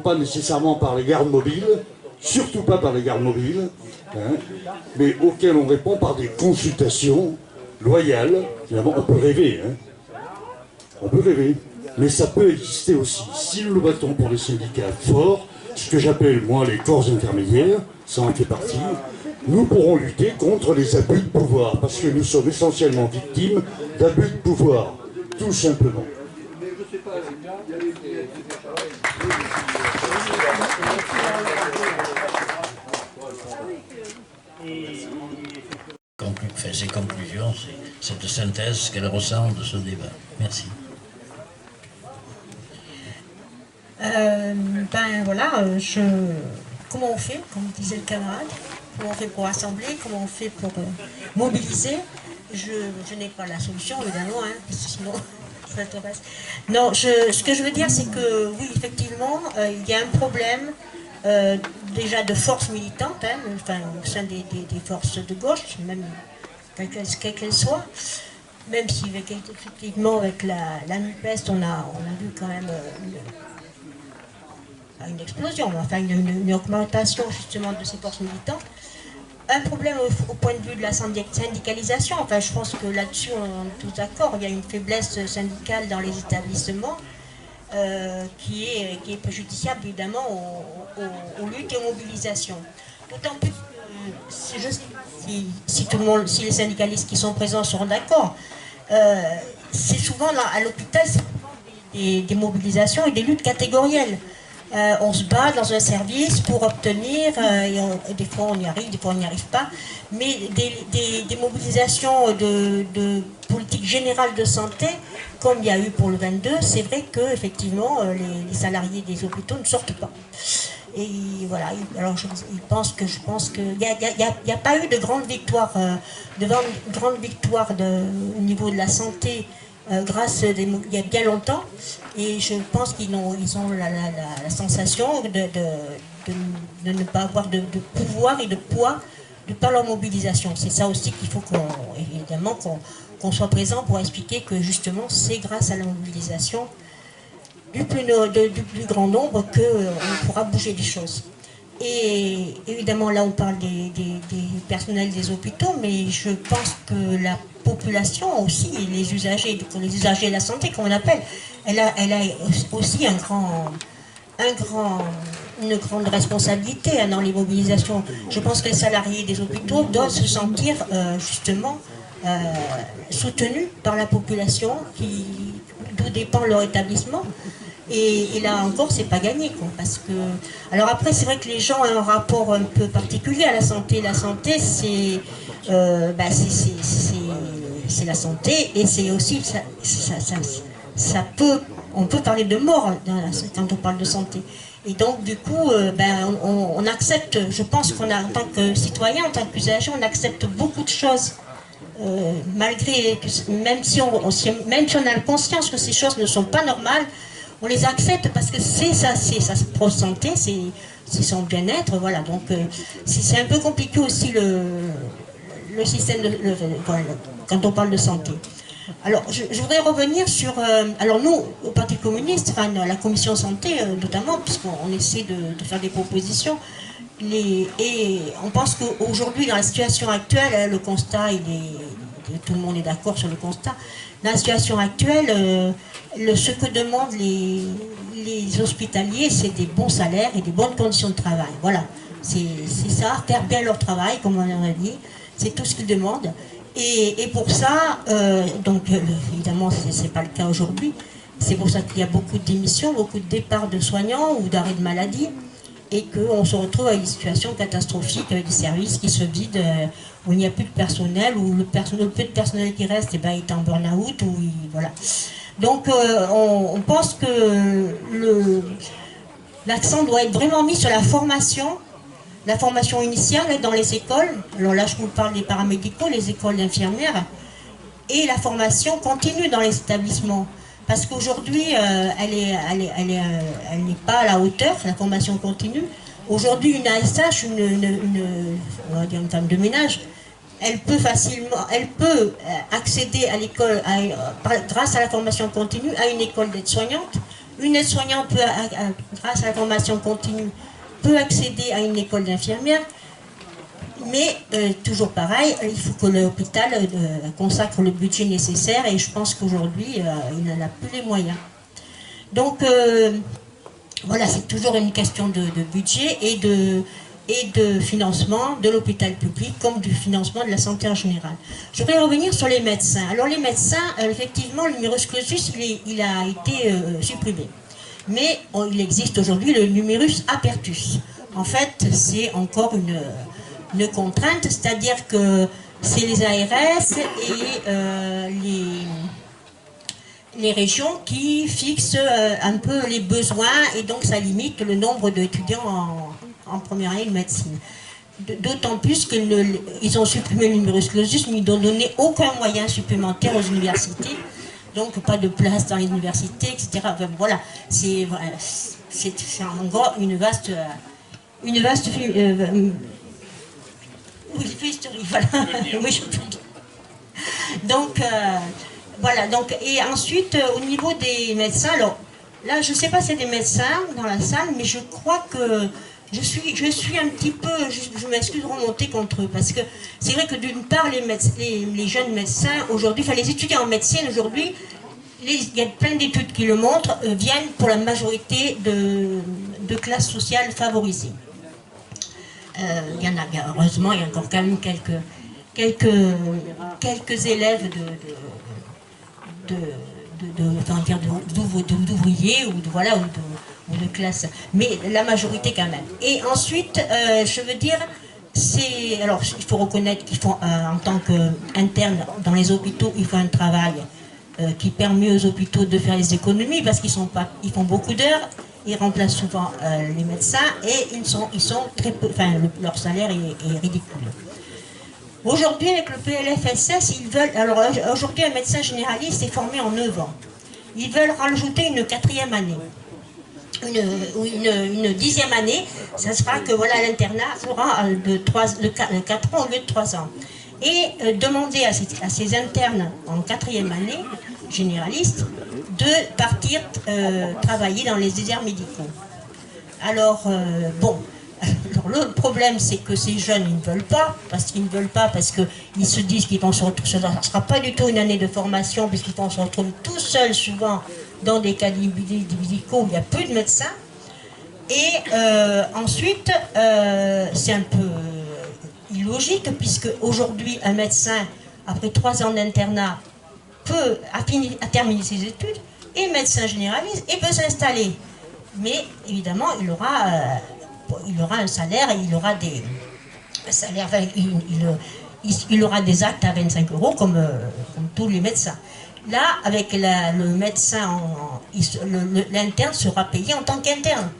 Pas nécessairement par les gardes mobiles, surtout pas par les gardes mobiles, hein, mais auxquelles on répond par des consultations loyales. Finalement, on peut rêver, hein. On peut rêver, mais ça peut exister aussi. Si nous nous battons pour des syndicats forts, ce que j'appelle moi les corps intermédiaires, ça en fait partie, nous pourrons lutter contre les abus de pouvoir, parce que nous sommes essentiellement victimes d'abus de pouvoir, tout simplement. Ces conclusions, cette synthèse qu'elle ressent de ce débat. Merci. Ben voilà, comment on fait, comme disait le camarade, comment on fait pour assembler, comment on fait pour mobiliser. Je n'ai pas la solution, évidemment, hein, parce que sinon ça t'intéresse. Non, ce que je veux dire, c'est que oui, effectivement, il y a un problème déjà de force militante, hein, enfin, au sein des forces de gauche, même quelle qu'elle soit, même si effectivement avec la NUPES on a vu quand même une explosion, enfin une augmentation justement de ces forces militantes. Un problème au point de vue de la syndicalisation, enfin je pense que là-dessus on est tous d'accord, il y a une faiblesse syndicale dans les établissements qui est préjudiciable évidemment aux luttes et aux mobilisations. D'autant plus que si les syndicalistes qui sont présents seront d'accord, c'est souvent à l'hôpital des mobilisations et des luttes catégorielles. On se bat dans un service pour obtenir, et des fois on y arrive, des fois on n'y arrive pas, mais des mobilisations de politique générale de santé, comme il y a eu pour le 22, c'est vrai qu'effectivement les salariés des hôpitaux ne sortent pas. Et voilà, alors je pense qu'il n'y a pas eu de grande victoire, au niveau de la santé il y a bien longtemps, et je pense qu'ils ont la sensation de ne pas avoir de pouvoir et de poids de par leur mobilisation. C'est ça aussi qu'il faut qu'on soit présent pour expliquer que justement c'est grâce à la mobilisation du plus grand nombre qu'on pourra bouger les choses. Et évidemment là on parle des personnels des hôpitaux, mais je pense que la population aussi, les usagers de la santé comme on appelle, elle a aussi une grande responsabilité dans les mobilisations. Je pense que les salariés des hôpitaux doivent se sentir justement soutenus par la population d'où dépend leur établissement. Et là encore, c'est pas gagné, quoi, parce que... Alors après, c'est vrai que les gens ont un rapport un peu particulier à la santé. La santé, c'est la santé, et c'est aussi... on peut parler de mort quand on parle de santé. Et donc, du coup, on accepte, je pense qu'on a, en tant que citoyen, en tant qu'usager, on accepte beaucoup de choses. Même si on a conscience que ces choses ne sont pas normales, on les accepte parce que c'est sa propre santé, c'est son bien-être, voilà. Donc c'est un peu compliqué aussi le système quand on parle de santé. Alors je voudrais revenir sur, alors nous au Parti communiste, enfin à la commission santé notamment, puisqu'on essaie de faire des propositions, et on pense qu'aujourd'hui dans la situation actuelle, le constat tout le monde est d'accord sur le constat. Dans la situation actuelle, ce que demandent les hospitaliers, c'est des bons salaires et des bonnes conditions de travail. Voilà, c'est ça, faire bien leur travail, comme on a dit, c'est tout ce qu'ils demandent. Et pour ça, évidemment, c'est pas le cas aujourd'hui. C'est pour ça qu'il y a beaucoup de démissions, beaucoup de départs de soignants ou d'arrêts de maladie, et qu'on se retrouve avec des situations catastrophiques, avec des services qui se vident, où il n'y a plus de personnel, où le peu de personnel qui reste est en burn-out, voilà. Donc on pense que l'accent doit être vraiment mis sur la formation initiale dans les écoles. Alors là je vous parle des paramédicaux, les écoles d'infirmières, et la formation continue dans les établissements. Parce qu'aujourd'hui, elle n'est pas à la hauteur, la formation continue. Aujourd'hui, une ASH, on va dire une femme de ménage, elle peut accéder à l'école, grâce à la formation continue, à une école d'aide-soignante, Une aide-soignante, grâce à la formation continue, peut accéder à une école d'infirmière. Mais toujours pareil, il faut que l'hôpital consacre le budget nécessaire et je pense qu'aujourd'hui, il n'en a plus les moyens. Donc voilà, c'est toujours une question de budget et de financement de l'hôpital public comme du financement de la santé en général. Je voudrais revenir sur les médecins. Alors les médecins, effectivement, le numerus clausus, il a été supprimé. Mais il existe aujourd'hui le numerus apertus. En fait, c'est encore une contrainte, c'est-à-dire que c'est les ARS et les régions qui fixent un peu les besoins et donc ça limite le nombre d'étudiants en première année de médecine. D'autant plus qu'ils ont supprimé le numerus clausus, mais ils n'ont donné aucun moyen supplémentaire aux universités, donc pas de place dans les universités, etc. Enfin, voilà, c'est en gros une vaste oui, historique, voilà. Oui, je peux dire. Donc, voilà. Donc, et ensuite, au niveau des médecins, alors, là, je ne sais pas si c'est des médecins dans la salle, mais je crois que je suis un petit peu, je m'excuse de remonter contre eux, parce que c'est vrai que d'une part, les jeunes médecins, aujourd'hui, enfin les étudiants en médecine, aujourd'hui, il y a plein d'études qui le montrent, viennent pour la majorité de classes sociales favorisées. Il y en a, heureusement, il y a encore quand même quelques élèves d'ouvriers ou de classe, mais la majorité quand même. Et ensuite, je veux dire, alors il faut reconnaître qu'ils font, en tant qu'internes dans les hôpitaux, ils font un travail qui permet aux hôpitaux de faire les économies parce qu'ils font beaucoup d'heures. Ils remplacent souvent les médecins et ils sont très peu, enfin, leur salaire est ridicule. Aujourd'hui, avec le PLFSS, ils veulent. Alors, aujourd'hui, un médecin généraliste est formé en 9 ans. Ils veulent rajouter une 4e année. Une 10e année, ça sera que voilà, l'internat sera de 4 ans au lieu de 3 ans. Et demander à ces internes en 4e année, généralistes, de partir travailler dans les déserts médicaux. Alors, bon, alors, le problème c'est que ces jeunes, ils ne veulent pas, parce qu'ils se disent qu'ils vont se retrouver, ce ne sera pas du tout une année de formation, puisqu'ils vont se retrouver tout seuls souvent dans des cabinets médicaux où il y a peu de médecins. Et ensuite, c'est un peu illogique, puisque aujourd'hui, un médecin, après 3 ans d'internat, peut terminer ses études, et médecin généraliste, et peut s'installer. Mais évidemment, il aura un salaire, et il aura des salaires, il aura des actes à 25 € comme tous les médecins. Là, avec le médecin, l'interne sera payé en tant qu'interne.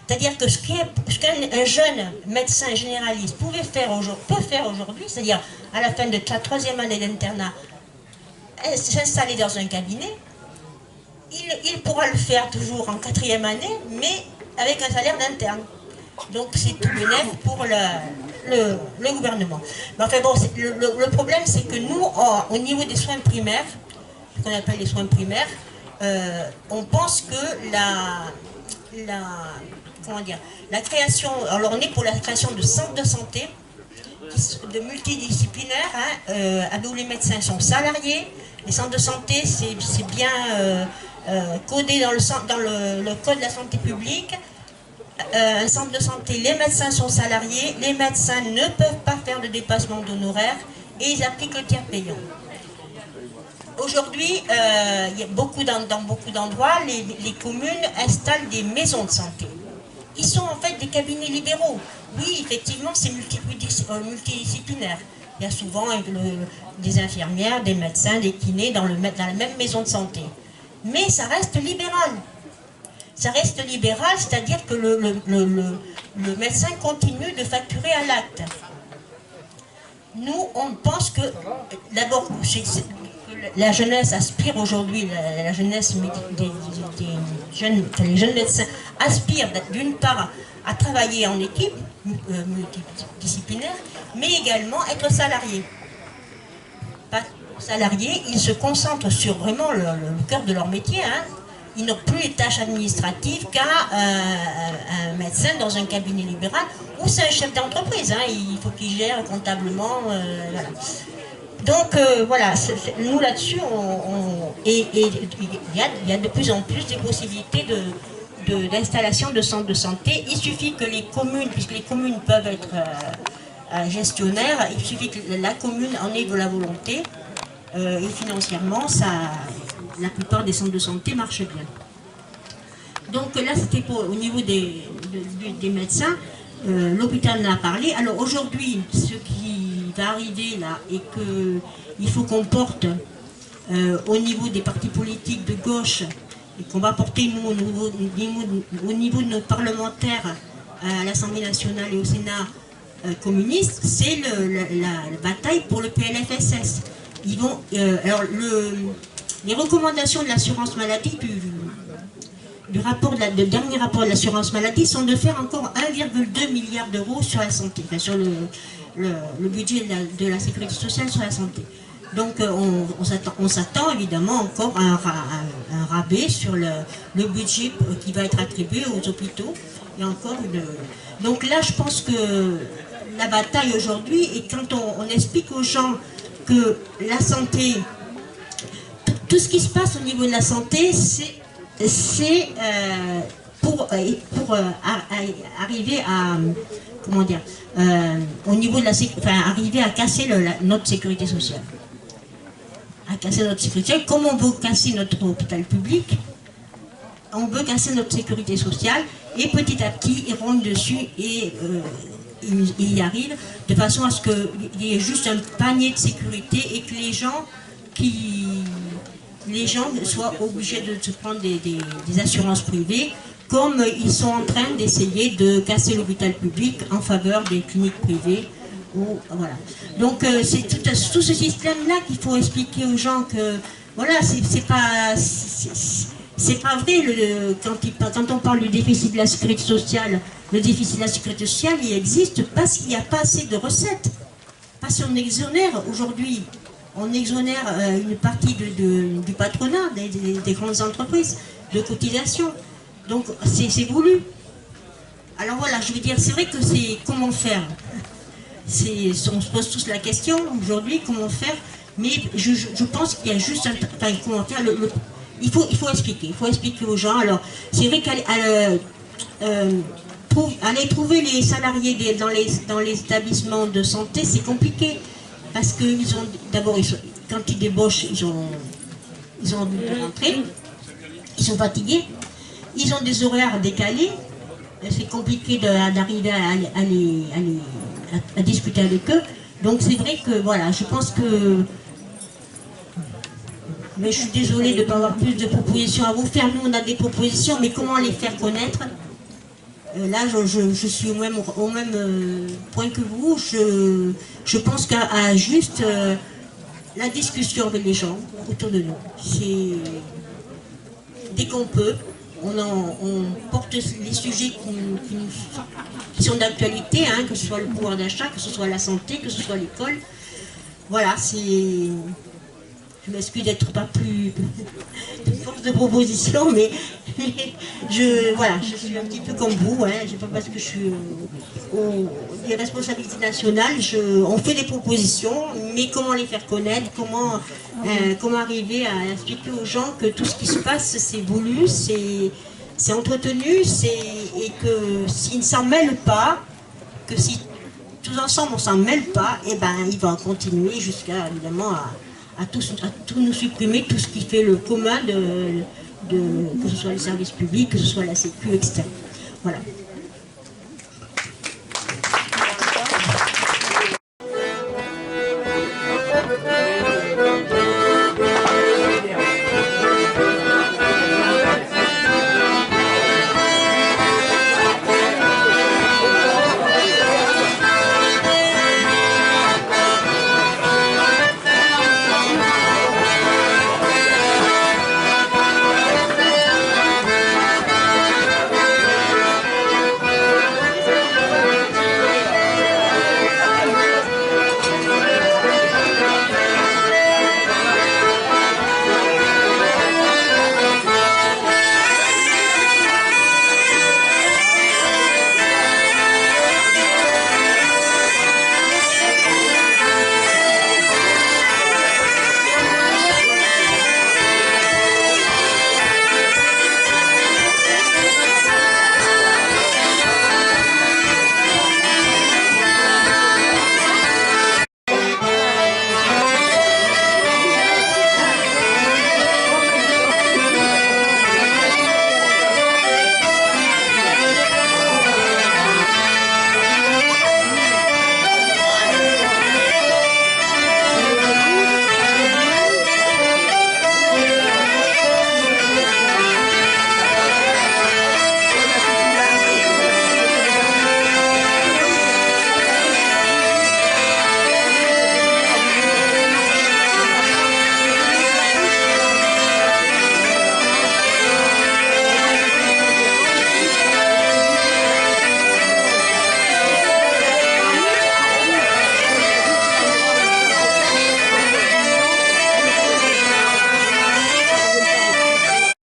C'est-à-dire que ce qu'un jeune médecin généraliste peut faire aujourd'hui, c'est-à-dire à la fin de sa 3e année d'internat, s'installer dans un cabinet, il pourra le faire toujours en 4e année, mais avec un salaire d'interne. Donc c'est tout bénéfique pour le gouvernement. Mais enfin bon, le problème c'est que nous, au niveau des soins primaires, ce qu'on appelle les soins primaires, on pense que la création, alors on est pour la création de centres de santé, de multidisciplinaires, où les médecins sont salariés. Les centres de santé, c'est bien codé dans le code de la santé publique. Un centre de santé, les médecins sont salariés, les médecins ne peuvent pas faire de dépassement d'honoraires et ils appliquent le tiers payant. Aujourd'hui, dans beaucoup d'endroits, les communes installent des maisons de santé, qui sont en fait des cabinets libéraux. Oui, effectivement, c'est multidisciplinaire. Il y a souvent des infirmières, des médecins, des kinés dans la même maison de santé. Mais ça reste libéral. Ça reste libéral, c'est-à-dire que le médecin continue de facturer à l'acte. Nous, on pense que, d'abord, la jeunesse aspire aujourd'hui, la jeunesse les jeunes médecins aspirent d'une part à travailler en équipe multidisciplinaire, mais également être salariés. Salariés, ils se concentrent sur vraiment le cœur de leur métier, hein. ils n'ont plus les tâches administratives qu'un médecin dans un cabinet libéral, ou c'est un chef d'entreprise, hein, il faut qu'il gère comptablement, voilà. Donc voilà, nous là-dessus, il y a de plus en plus des possibilités d'installation de centres de santé. Il suffit que les communes, puisque les communes peuvent être gestionnaires, il suffit que la commune en ait de la volonté, et financièrement, la plupart des centres de santé marchent bien. Donc là, c'était au niveau des médecins. L'hôpital en a parlé. Alors aujourd'hui, ce qui va arriver là, et qu'il faut qu'on porte au niveau des partis politiques de gauche, et qu'on va porter nous au niveau de nos parlementaires à l'Assemblée nationale et au Sénat communiste, c'est la bataille pour le PLFSS. Ils vont, alors les recommandations de l'assurance maladie du dernier rapport de l'assurance maladie sont de faire encore 1,2 milliard d'euros sur la santé, enfin, sur le budget de la sécurité sociale sur la santé. Donc on s'attend évidemment encore à un rabais sur le budget qui va être attribué aux hôpitaux. Et encore donc là, je pense que la bataille aujourd'hui, et quand on explique aux gens que la santé, tout ce qui se passe au niveau de la santé, c'est pour arriver à, comment dire, au niveau de arriver à casser notre sécurité sociale. À casser notre sécurité sociale. Comme on veut casser notre hôpital public, on veut casser notre sécurité sociale, et petit à petit, ils rentrent dessus et ils y arrivent, de façon à ce qu'il y ait juste un panier de sécurité et que les gens soient obligés de se prendre des assurances privées, comme ils sont en train d'essayer de casser l'hôpital public en faveur des cliniques privées. Voilà. Donc c'est tout ce système-là qu'il faut expliquer aux gens que voilà, c'est pas vrai quand on parle du déficit de la sécurité sociale. Le déficit de la sécurité sociale, il existe parce qu'il n'y a pas assez de recettes. Parce qu'on exonère aujourd'hui. On exonère une partie du patronat, des grandes entreprises, de cotisation. Donc c'est voulu. Alors voilà, je veux dire, c'est vrai que c'est comment faire. On se pose tous la question aujourd'hui, comment faire. Mais je pense qu'il y a juste un commentaire. Il faut expliquer aux gens. Alors c'est vrai qu'aller trouver les salariés dans les établissements de santé, c'est compliqué. Parce que d'abord, quand ils débauchent, ils ont envie de rentrer, ils sont fatigués, ils ont des horaires décalés, c'est compliqué d'arriver à discuter avec eux. Donc c'est vrai que, voilà, je pense que... Mais je suis désolée de ne pas avoir plus de propositions à vous faire. Nous, on a des propositions, mais comment les faire connaître ? Là, je suis au même point que vous. Je pense qu'à juste la discussion avec les gens autour de nous. Dès qu'on peut, on porte les sujets qui sont d'actualité, hein, que ce soit le pouvoir d'achat, que ce soit la santé, que ce soit l'école. Voilà, je m'excuse d'être pas plus de force de proposition, mais voilà, je suis un petit peu comme vous, hein, pas parce que je suis des responsabilités nationales, on fait des propositions, mais comment les faire connaître, comment arriver à expliquer aux gens que tout ce qui se passe, c'est voulu, c'est entretenu, et que s'ils ne s'en mêlent pas, que si tous ensemble on ne s'en mêle pas, et ben ils vont continuer jusqu'à évidemment à tout nous supprimer, tout ce qui fait le commun que ce soit les services publics, que ce soit la Sécu, etc. Voilà.